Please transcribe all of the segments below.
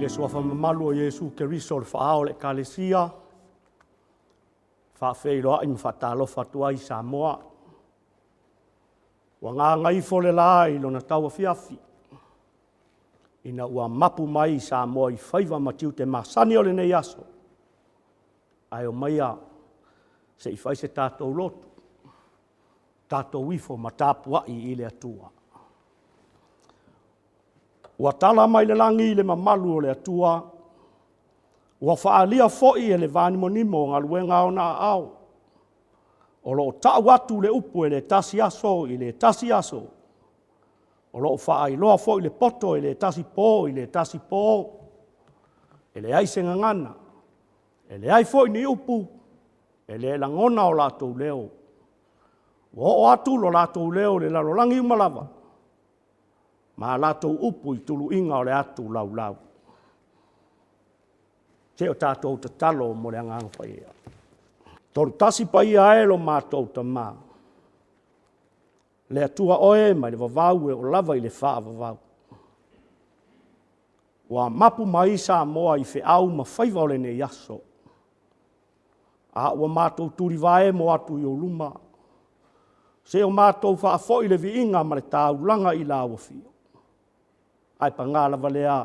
le soafa mamalu o Iesu Keriso le whaao le kalesia. Whawheiroa i mwhatalo whatua i Samoa. Wa ngā ngai fole la i lona taua fiafi. Ina ua mapu mai i Samoa i whaiva matiu te masani o le nei aso. Ai o maia se i whai se tātou lotu. Tātou wifo ma tāpua i le atua. Ua tala mai le langi i le mamalu o le atua. Ua whaalia foi e le vani monimo ngā luenga o nā au. O lo tau atu le upu e le tasi aso i le tasi aso. O lo wha i loa foi le poto i le tasi pō i le tasi pō. E le aise ngangana. E le ai foi ni upu. E le langona o lātou leo. O atu lo lātou leo le lalolangi umalava. Ma lātou upu i tulu inga o le atu lau lau. Te o tātou te talo mo le angang paia. Toru tasi paia e lo mātou ta mā. Le atua oe mai le vavau e o lava i le wha vavau. Wa mapu mai sa moa i fe au ma whaiva o le ne yaso. A ua mātou turi vae mo atu i o luma. Se o mātou wha fo i le vi inga ma le tāulanga i la wafio. Ai pa ngā lava lea.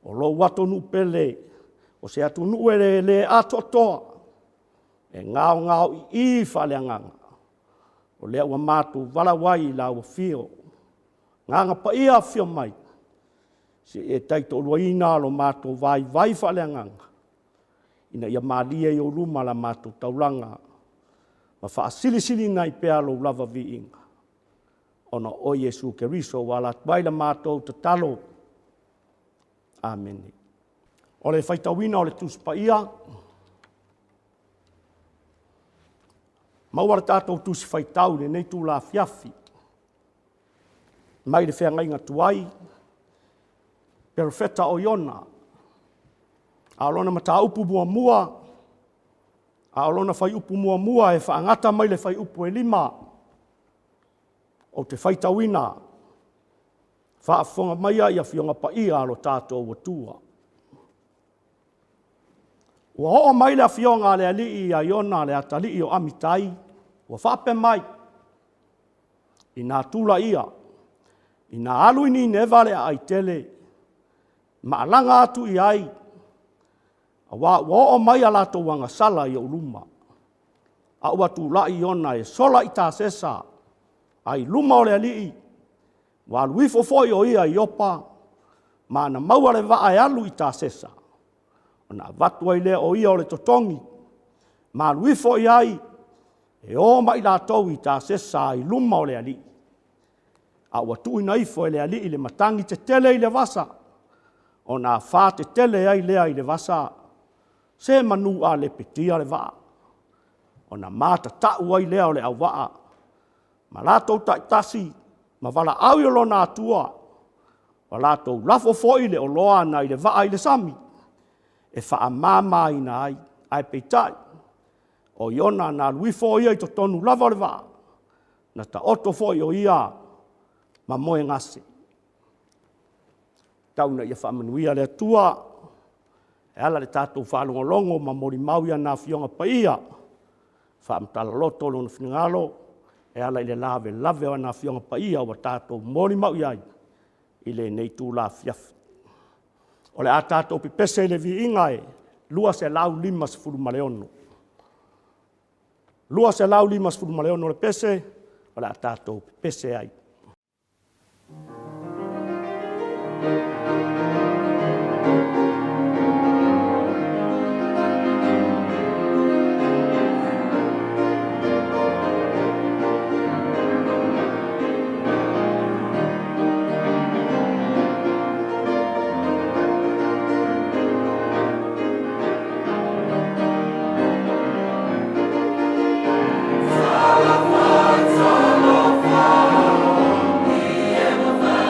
O lo wato nu pele. O se atu nu e le atotoa. E ngao i whale anganga. O lea ua mātou wala wai i la wafio. Nganga pa ia fio mai. Se e taito olua ina lo mātou vai whale anganga. Ina ia mālia i o luma la mātou taulanga. Ma wha sili nai pea lo lava vi inga. Ona o Iesu Keriso wala twaila mātou te talo. Amen. O le whaitawina o le tuspa ia. Mauara tātou tusi whaitau le nei tū la fiafi. Mai le whea ngai ngatuai. Perfeta o Iona. Aolona mata upu mua. Aolona whai upu mua e whaangata mai le whai upu e 5. O te whaitawina. Whaafonga maia ia whionga pa ia alo tātou watua. Ua hoa mai le whionga le alii a Iona le atalii o Amitai. Ua whape mai. I nā tūla ia. I nā aluini nevale a aitele. Maalanga atu i ai. Ua hoa mai a lato wanga sala i o luma. A ua tū la i Iona e sola i tā sesa. Ai luma o le alii. Wa luifo foi o ia i opa. Ma na maua le waa e alu i tā sesa. O na vatua i lea o ia o le totongi. Ma luifo i ai. E o mai la tau i tā sesa i luma o le alii. A ua tu ina ifo e le alii le matangi te tele i le vasa. O na wha te tele ai lea i le vasa. Se manu a le petia le waa. O na mata tau ai lea o le au waa. Ma lātou tasi, ma wala au i lona atua. Wa lātou lafo foi le o loa na i le waa i le sami. E wha mama i na ai peitai. O Iona na luifo ia i to tonu lava le waa. Na ta oto foi o ia, ma moe ngase. Tauna ia wha manuia le atua. E ala le tātou whalongolongo ma mori mauia na whionga pa ia. Wha amtala loto lo na whinangalo. E ala i le lave o na whionga pa ia wa tātou mori mau iai. I le nei tū la fiafi. O le a tātou pipese le vi ingae. Lua se lau 5 maleono. Lua se lau 5 maleono le pese. O le a tātou pipese ai. Fala,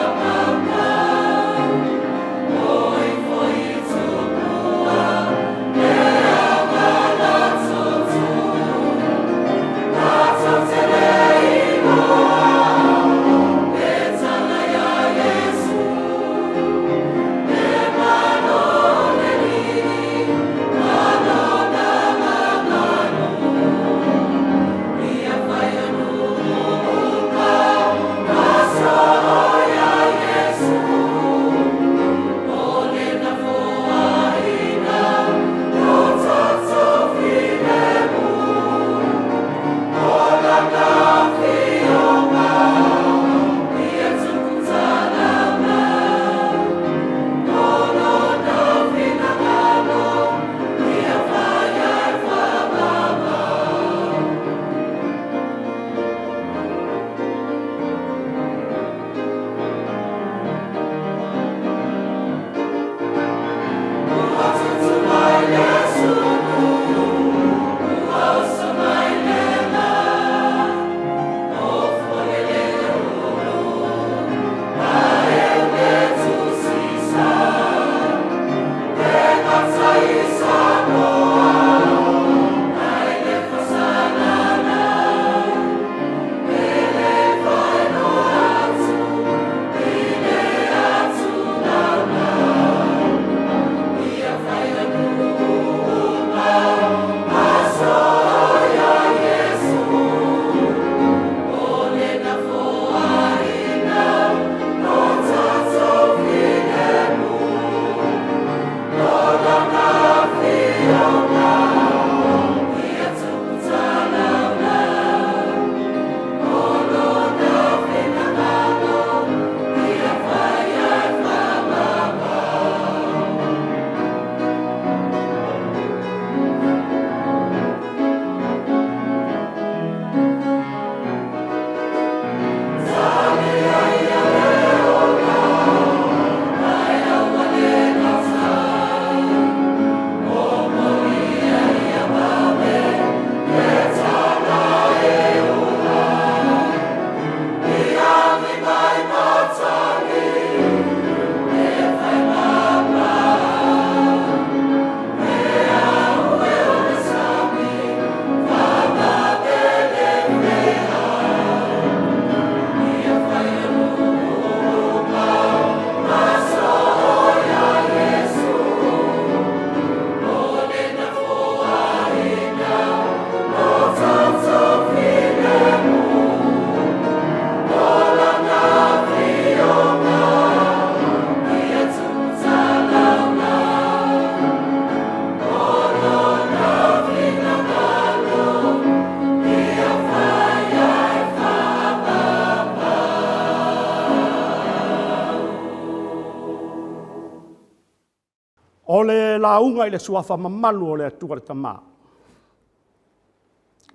O le launga i le suafa mamalu o le atua le tamā.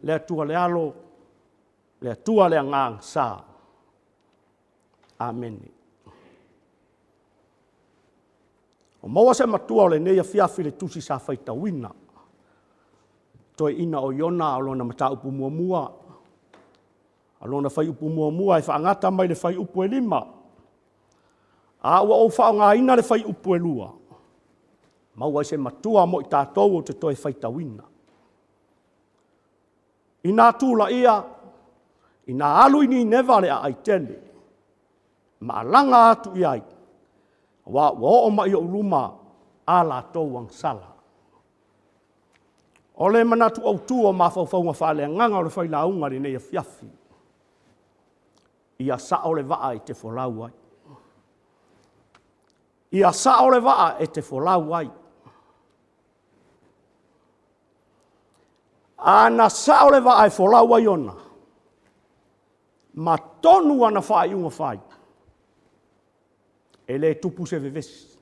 Le atua le alo, le atua le angang sa. Amen. O maua se matua o le neia fiafi le tusi sa faita wina. Toi ina o iona o lona mata upu mua mua. Alona fai upu mua mua e whaangata mai le fai upu e lima. A ua o whaonga ina le fai upu e lua. Maua se matua mo i tātou o te toi faita wina. Ina tūla ia, ina alu ini neva le a aitele. Ma langa atu iai. Wa o mai o luma ala tau ang sala. O le manatu au tu o mawhauwhaunga whale nganga o le whailaunga le nei a fiafi. Ia sa o le waa e te wholau ai. Ia sa o le waa e te wholau ai. Ana sa o le waa e wholau ai ona. Ma tonu ana whai unga whai. E le tupu se vevesi.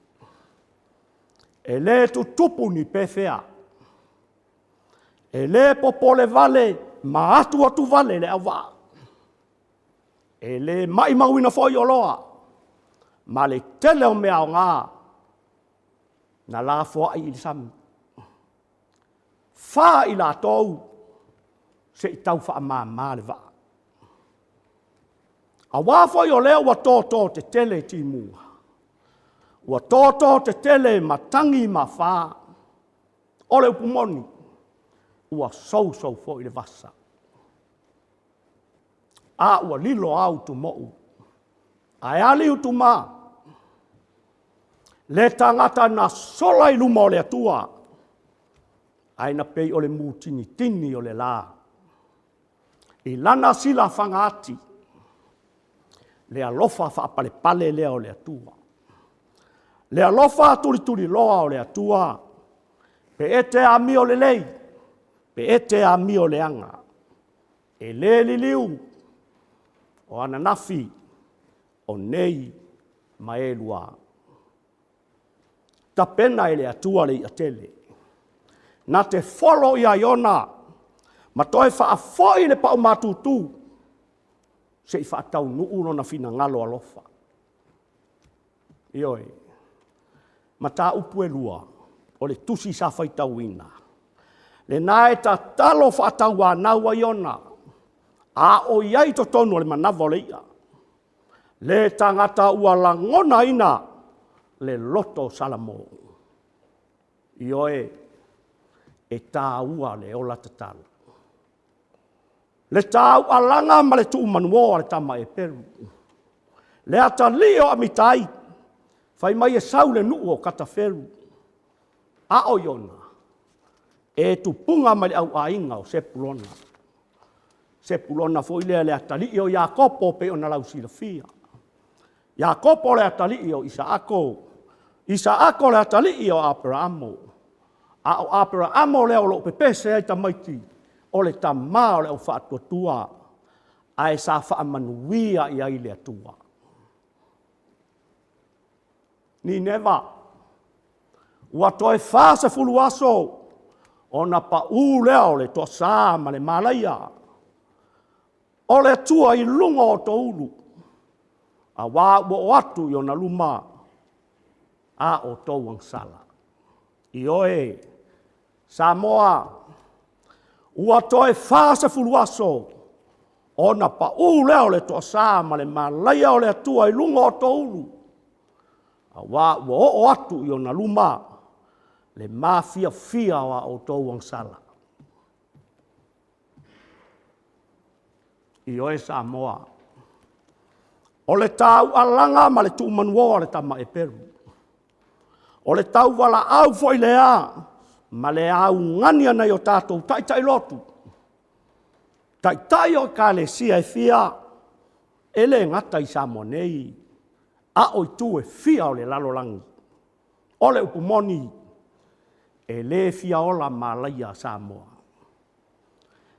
E le tu tupu ni pefea. E le popole vale, ma atu vale le awa. E le mai mauina foi o loa. Ma le tele o mea o ngā. Na la fua i sami. Fa i la tou. Se i tau wha ma le va. A wā foi o leo wa tō te tele ti mua. Wa tō te tele matangi ma wha. Ole upumoni. Ua sou fo i le vasa. A ua lilo au tu mo'u. Ai ali u tu mā. Le tangata na sola i luma o le atua. Ai na pei o le mūtini tini o le la. I lana sila whangaati. Le alofa whaapale pale lea o le atua. Le alofa turi loa o le atua. Pe ete a mi o le lei. Pe ete a mi o le anga. E le liliu. O ananafi. O nei ma e lua. Ta pena e le atua le i atele. Na te folo i a iona. Ma toi wha foi le pao matutu. Se i wha tau nuu na fina ngalo alofa. Ioi. Ma ta upu e lua. O le tusi sa fai tau ina. Le nae ta talo wha tau a naua iona. A o iai to tonu le manawa le ia. Le tangata ua langona ina. Le loto salamo. Ioe. E tā ua le ola tatala. Le tā ua langa ma le tuu manuoa le tama e peru. Le ata lio a mitai. Fai mai e sau le nuu o kataferu. A o iona. E tu punga ma le au ainga o sepulona. Sepulona fo ile le atali o Iakopo pe ona lau sila fia. Iakopo le atali o Isaako. Isaako le atali o Abrahamo. A o Abrahamo le o lo pepese ai tamaiti. O le tamā o le o whaatuatua. A e sa whaamanuia i ai le atua. Ni neva. Ua toi whasa fulu aso. O na pa u leo le toa sā ma le malaia. O le tua i lunga o to ulu. A wā o atu i o na luma. A o tau ang sala. I oe. Samoa. Ua toi whasa fulu aso. O na pa u leo le toa sā ma le malaia o le tua i lunga o to ulu. A wā o atu i o na luma. Le mafia fia o tau ang sala. I oe Samoa. O le tau alanga ma le tu manuoa le tama e peru. O le tau wala au foi lea. Ma le au ngani ana i o tātou tai lotu. Tai o ka le sia e fia. Ele ngata i Samoa nei. A o tu e fia o le lalolangi. O le upumoni. E le fia ola malaia Samoa.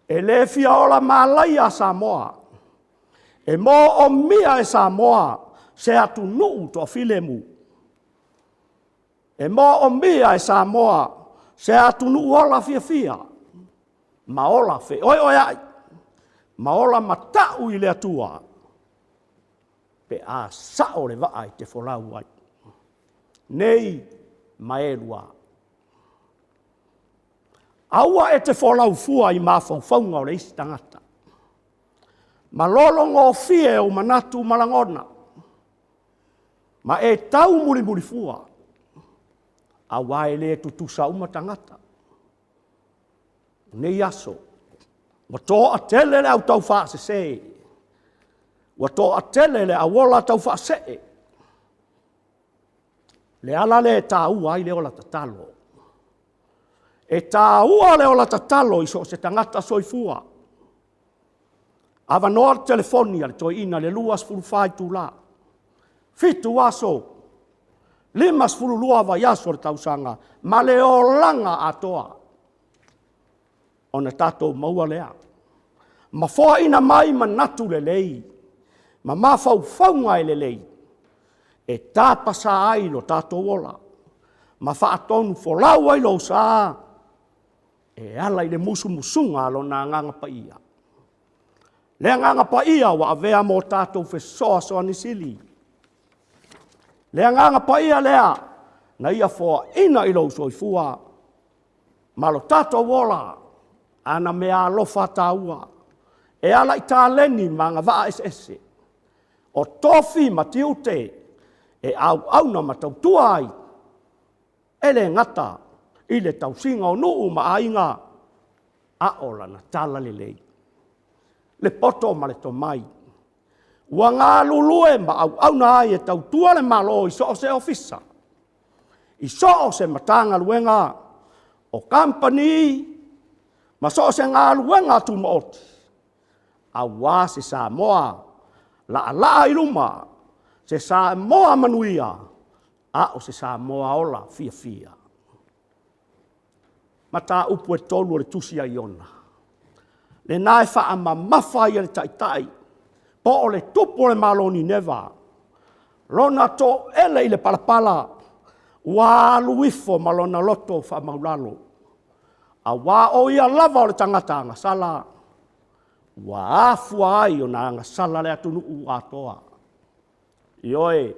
E le fia ola malaia Samoa. E mo o mia e Samoa se atu nuu to filemu. E mo o mia e Samoa, se atunu ola fia. Ma ola fe, oi ai. Ma ola matau i le atua. Pe a sao le vai te folau ai. Nei maelua. Aua e te folau fua i mawhauwhaunga o le isi tangata. Ma lolongo fie o manatu malangona. Ma e tau muri fua. Awa e le tutusa uma tangata. Nei aso. Wa tō a tele le au tau wha se se. Wa tō a tele le awola tau wha se. Le ala le tā ua i le ola tatalo. E tā ua le ola tatalo i so se tangata soifua. Ava noa telefonia le toi ina le luas fulu whai tu la. Fitu aso. Limas fulu lua wa yaso le tausanga. Ma le o langa atoa. Ona tatou maua lea. Ma foa ina mai manatu le lei. Ma mafau faunga e le lei. E tāpasa ai lo tatou ola. Ma whaatonu folau ai lo saa. E ala i le musunga lo na nganga pa ia. Le nganga pa ia wa avea mo tatou fesoa soa ni sili. Le nganga pa ia lea. Na ia foa ina i lo soifua. Ma lo tatou ola. Ana mea alofa taua. E ala i tā leni manga waa ese. O tofi matiute. E au na matautua ai. Ele ngata. I le tausinga o nuu ma ainga. A ola na tala le lei. Le poto ma le tomai. Ua ngā lulue ma au na ai e tautua le malo i so se ofisa. I so se matanga luenga. O company. Ma so se ngā luenga tu maoti. A wā se Samoa. La i luma. Se Samoa manuia. A o se Samoa ola fia. Ma tā upu e tolu o le tusi a iona. Le nai wha a mamafa i le taitai. Po o le tupu le maloni neva. Lona to ele i le palapala. Wā luifo malona loto wha maulalo. A wā o ia lava o le tangata anga sala. Wā afua ai o na anga sala le atunu u atoa. Ioe,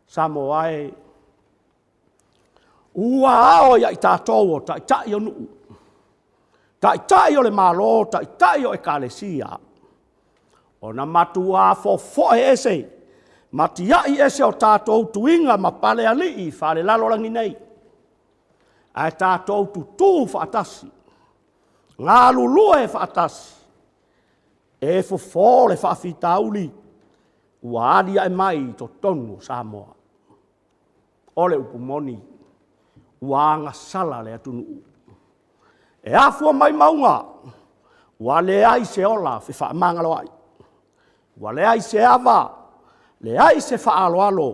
Samoae, ua ao ia i tātou o taitai o nuu. Taitai o le malo, taitai o ekalesia. O na matu a fofoe ese, matiai ese o tātou tuinga ma pale alii whare lalorangi nei. Ai tātou tutu whaatasi. Ngā lulue whaatasi. E fofole whaafitauli. Ua adia e mai to tonu Samoa. Ole upumoni. Ua anga sala le atunu. E afua mai maunga. Ua le ai se ola fi whaamangalo ai. Ua le ai se ava. Le ai se whaaloalo.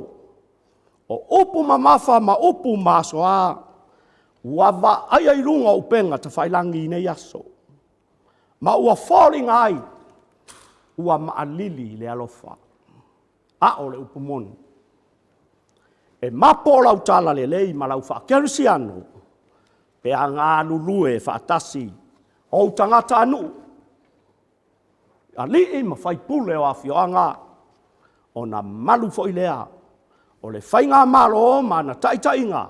O upu mamafa ma upu masoa. Ua va ai ai runga upenga ta whailangi nei aso. Ma ua falling ai. Ua maalili le alofa. A o le upumoni. E mapo lau tala le lei ma lau whaakerisiano. Pe a ngā lulue whaatasi. O tangata anu. A lii ma whaipule o awhioanga. O na malu fo ilea. O le whainga malo ma na taitainga.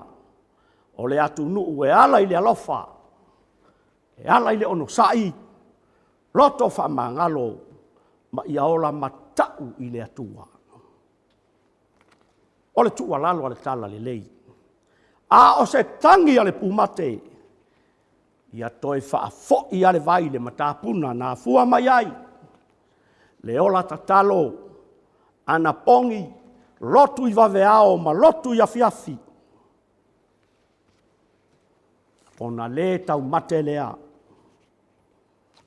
O le atu nuu e ala i le alofa. E ala i le ono sai. Loto whamangalo. Ma ia ola matau i le atua. O le tua lalo ale tala le lei. A o se tangi ale pumate. Ia toi whaafo i ale vai le matapuna na fua mai ai. Le ola tatalo. Ana pongi. Lotu i vaveao ma lotu i afiafi. Ona le tau mate lea.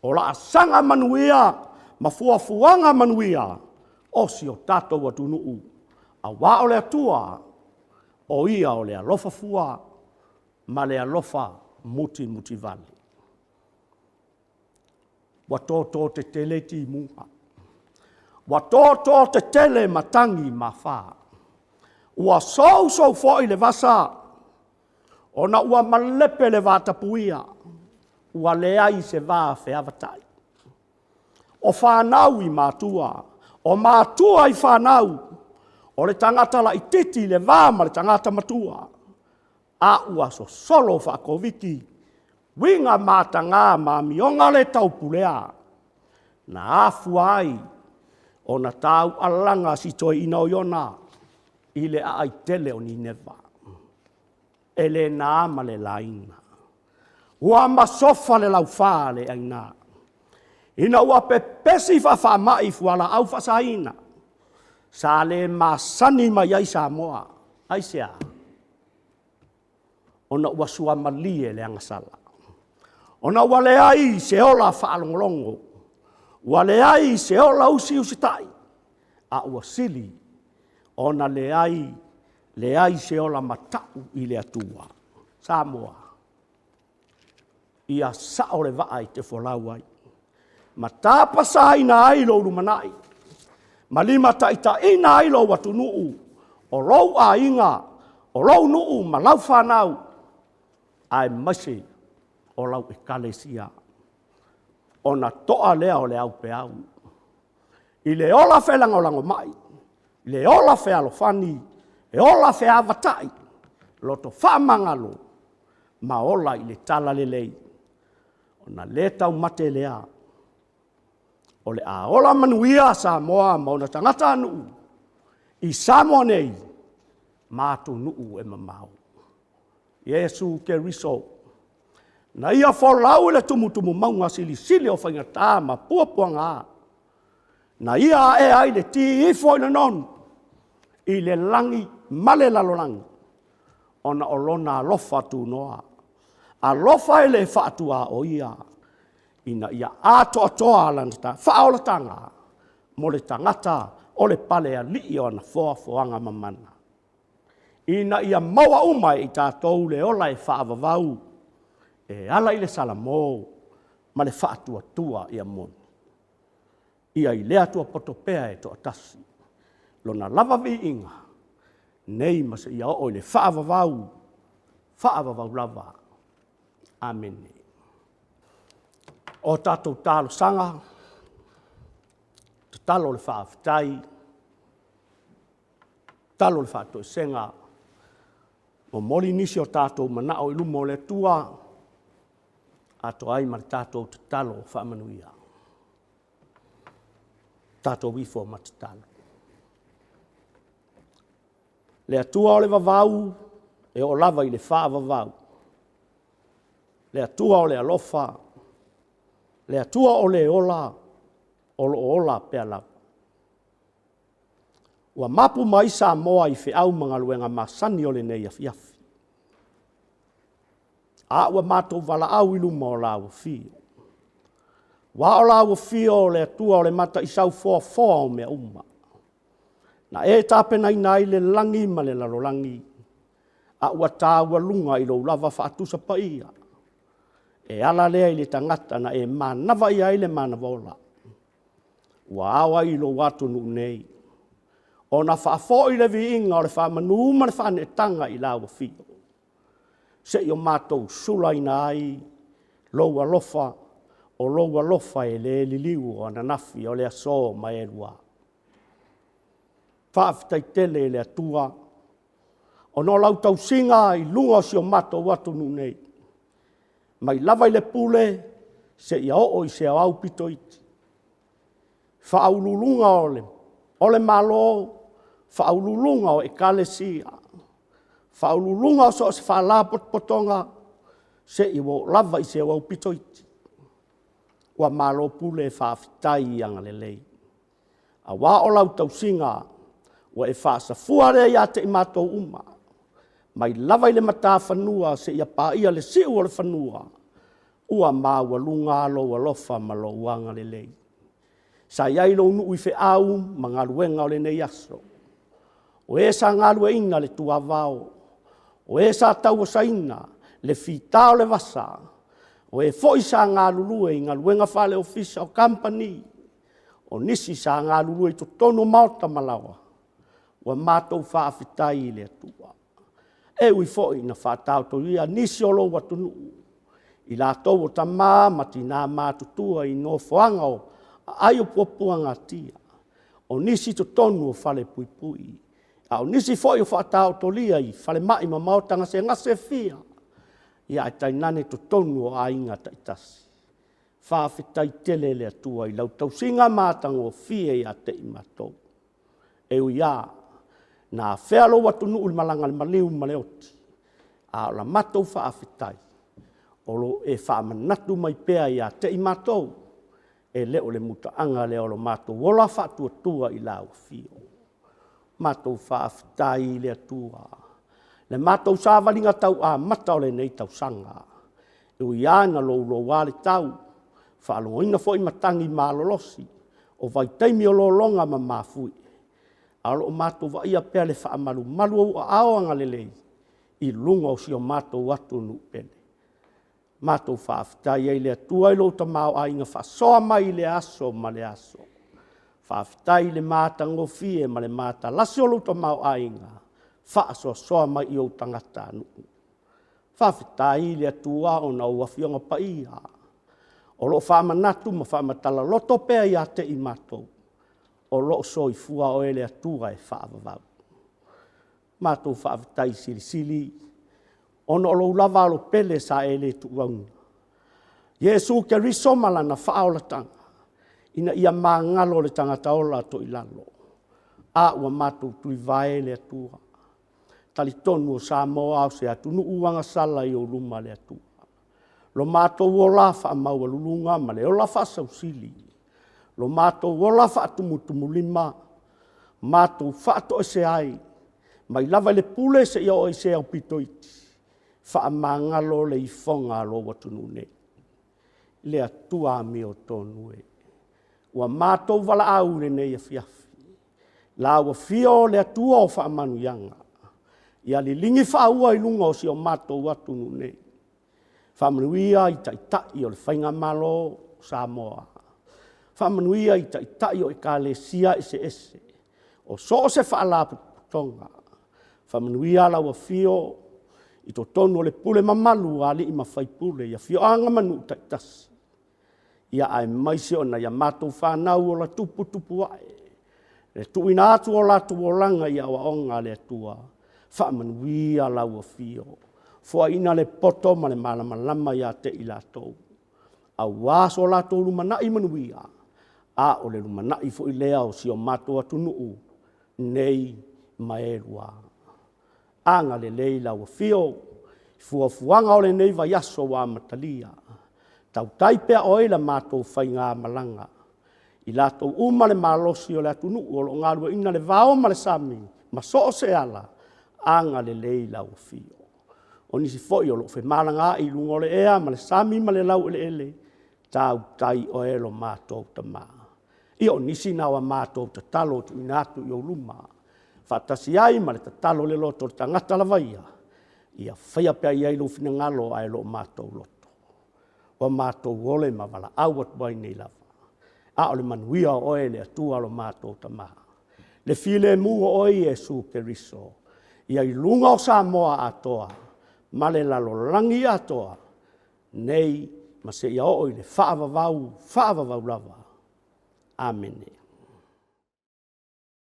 O la asanga manuia. Ma fuafuanga manuia. O si o tato wa tunuu. A wā o le atua. O ia o le alofa fua. Ma le alofa muti vale. Wa tō te tele ti munga. Wa tō te tele matangi ma whā. ua sou fo'i le vasa, ona ua malepe le vatapuia, ua leai se vā feavatai. O whanau i mātua, o mātua i whanau, o le tangata la i titi le vāma le tangata matua, a ua so solo whakoviki, winga mātanga mā mionga le taupulea, na afu ai, o na tau alanga si toi ina o iona, i le ai tele o Nineva. Ele nā ma le laina. Ua masofa le lau wha le aina. Ina ua pepesi wha mai fuala au whasaina. Sa le masani mai ai sa moa. Ai sea. Ona ua sua malie le angasala. Ona ua le ai se ola whaalongolongo. Ua le ai se ola usi usitai. A ua sili. Ona le ai se ola matau i le atua. Samoa. Ia sao le vai te folau ai. Ma tāpasa ina ai lo lumanai. Ma lima taita ina ai lo watu nuu. O lou a inga. O lou nuu ma lau whanau. Ai masi o lau e kalesia. O na toa lea o le au pe au. I le ola whelango lango mai. I le ola whealo whani. E ola wheavatai. Loto whamangalo. Ma ola i le tala le lei. O na le tau mate lea. O le a ola manuia sa moa ma ona tangata nuu. I Samoa nei. Mātu nuu e mamau. Yesu ke riso. Na ia wholau le tumutumu maunga sili o whaingatā ma puapuanga. Na ia e ai le ti ifo ina non. I le langi male lalolangi. Ona olona alofa tu noa. Alofa ele whaatua o ia. Ina ia ato atoa lanata. Whaolatanga. Mo le tangata o le pale a li o na foanga mamana. Ina ia maua umai i tātou le ola e whaavavau. E ala i le salamo. Ma le whaatua tua ia moni. Ia i lea tua potopea e toa tasi. Lona lava vi inga. Nei masa ia o le whaavavau. Whaavavau lava. Amen. O tātou tālo sanga. Talo le whaafitai. Talo le whaatoi senga. O moli nisi o tātou mana o ilumo le tua. Ato ai mara tātou te talo o whaamanuia. Tātou wifo matatalo. Le atua o le vavau, e o lava i le wha vavau. Le atua o le alofa, le atua o le ola, o lo ola pea lava. Ua mapu mai sa moa i whiau mga luenga masani o le nei afiafi. A ua mātou wala au ilu mo la ua fio. Wa o la ua fio o le atua o le mata isau foa o mea uma. Na e tāpena ina i le langi ma le lalolangi. A ua tā ua lunga i lo lava whaatusa pa ia. E ala lea i le tangata na e manava ia i le manavola. Ua awa i lo watu nu nei. O na whaafo i le vi inga o le whaamanu ma le whaane tanga i la ua fio. Se i o mātou sula ina ai, loua lofa, o loua lofa e le liliu o ananafi o le aso ma e lua. Whaafitai tele e le atua, o no lau tau singa i lunga si o mātou watu nu nei. Mai lava i le pule, se i o i se au pito iti. Whaaululunga o le malo, whaaululunga o e kalesia. Whaululunga o so se whaala potonga, se i wo lava i se wau pito iti. Ua malo pule e whaafitai i anga le lei. A wā o lau tau singa, ua e whaasa fuare i ate i mātou uma. Mai lava i le mata whanua, se ia pā ia le siu o le whanua. Ua māua lunga alo ua lofa ma lo uanga le lei. Sa iai lo unu i whi au, ma ngā luenga o le nei aso. O e sa ngā lue ina le tua vao. O e sa tau sa ina, le fita o le vasa. O e foi sa ngā lulue i ngā luenga whale ofisa o company. O nisi sa ngā lulue to tono maota malawa. ua mātou whaafitai i le atua. E ui fo'i na whātau to ia nisi o lo watunu. I la tau o ta mati nā mātutua i no whanga o ai o puapuanga tia. O nisi to tonu o whale pui pui. A o nisi fo'i o whātau to lia i whale mai ma maotanga se ngase fia. Ia e tainane to tonu o ainga taitasi. Whaafitai tele le atua i lau tau singa mātanga o fie i a te i mātou. E ui a, nā whea lo watunu uli malanga le maliu maleoti. A o la mātou whaafitai. O lo e whaamanatu mai pēa i a te i mātou. E leo le muta anga leo lo mātou. Wola whaatua tua i lau fio. Mātou whaafitai le atua. Le mātou sāwalinga tau a mata o le nei tau sanga. E ui a na lo wale tau. Whaalongoina fo i matangi mālolosi. O vai teimi o lo longa ma mafui. Alo o mātou wa ia pēle whaamalu malu au a aoanga lelei. I lunga o si o mātou atu nu pele. Mātou whaafitai ei le atua i lo ta mau a inga whasoa mai le aso ma le aso. Whaafitai le māta ngofie ma le māta lasi o lo ta mau a inga. Whaasoa soa mai i o tangata nu. Whaafitai le atua o na ua fionga pa ia. O lo whaamanatu ma whaamatala loto pēa i a te i mātou. O lo soi fua o ele atua e whaavavau. Mātou whaavitai sili sili. Ono lo lava lo pele sa ele tu wauna. Yesu ke riso malana whaolatanga. Ina ia mangalo le tangata ola to ilalo. A ua mātou tui vae le atua. Tali tonu o Samoa au se atu nu uanga sala i o luma le atua. Lo mātou o la wha maua lulunga ma le o la wha sausili. Lo mātou o la wha tumutumu lima. Mātou wha to se ai. Mai lava le pule se ia o se au pitoiti. Wha mangalo le ifonga lo watunu ne. Le atua mi o tonu e. Ua mātou wala au le nei a fiafi. La ua fio le atua o wha manu yanga. Ia li lingi wha ua i lunga o si o mātou watunu ne. Whamanuia i taitai o le whainga malo Samoa. Whamanuia i taitai o e kālesia ese ese. O so se whaalapu tonga. Whamanuia la ua fio i to tonu o le pule mamalu a li i mawhai pule. Ia fio anga manu taitasi. Ia ai maise o na ia mātou whanau o la tupu tupu ae. Le tuina atu o la tu o langa ia wa onga le atua. Whamanuia la ua fio. Fua ina le poto ma le malama lama ia te i lātou. A waso lātou lumanai manuia. A o le lumanai fo i lea o si o mātou atunuu. Nei maerua. Anga le leila ua fio. Fua fuanga o le nei vai aso wa matalia. Tau taipea o eila mātou whainga malanga. I lātou uma le malosi o le atunuu o lo ngalua ina le vao ma le sami. Ma so se ala. Anga le leila ua fio. O nisi foi o lo fe malanga i lungo le ea ma le sami ma le lau ele ele tau tai o elo mātou ta mā. I o nisi nawa mātou ta talo tu inatu i o luma. Whatasi ai ma le ta talo le loto le tangata la vaia. Ia whaia pia iai lo fina ngalo ai lo mātou loto. Wa mātou ole ma wala awat bai nei lava. A o le manuia o ele atua lo mātou ta mā. Le file mua o i Jesu Keriso. Ia i lunga o Samoa atoa. Ma le lalo langi atoa, nei ma se ia o i le whaavavau lava. Amen.